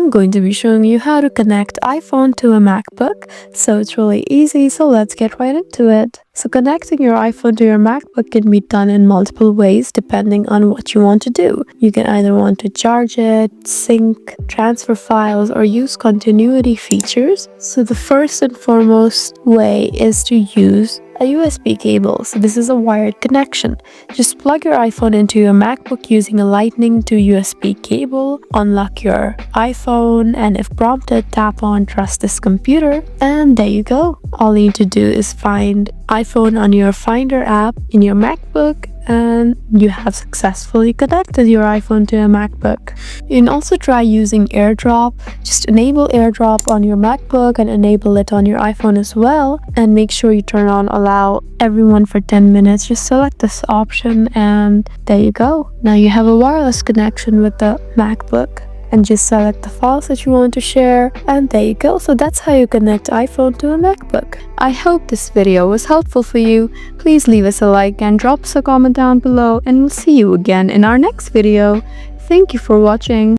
I'm going to be showing you how to connect iPhone to a MacBook. So it's really easy, so let's get right into it. So connecting your iPhone to your MacBook can be done in multiple ways depending on what you want to do. You can either want to charge it, sync, transfer files, or use continuity features. So the first and foremost way is to use a USB cable. So this is a wired connection. Just plug your iPhone into your MacBook using a Lightning to USB cable, unlock your iPhone, and if prompted, tap on Trust this computer, and there you go. All you need to do is find iPhone on your Finder app in your MacBook, and you have successfully connected your iPhone to a MacBook. You can also try using AirDrop. Just enable AirDrop on your MacBook and enable it on your iPhone as well, and make sure you turn on allow everyone for 10 minutes. Just select this option and there you go. Now you have a wireless connection with the MacBook, and just select the files that you want to share, and there you go. So that's how you connect iPhone to a MacBook. I hope this video was helpful for you. Please leave us a like and drop us a comment down below, and we'll see you again in our next video. Thank you for watching.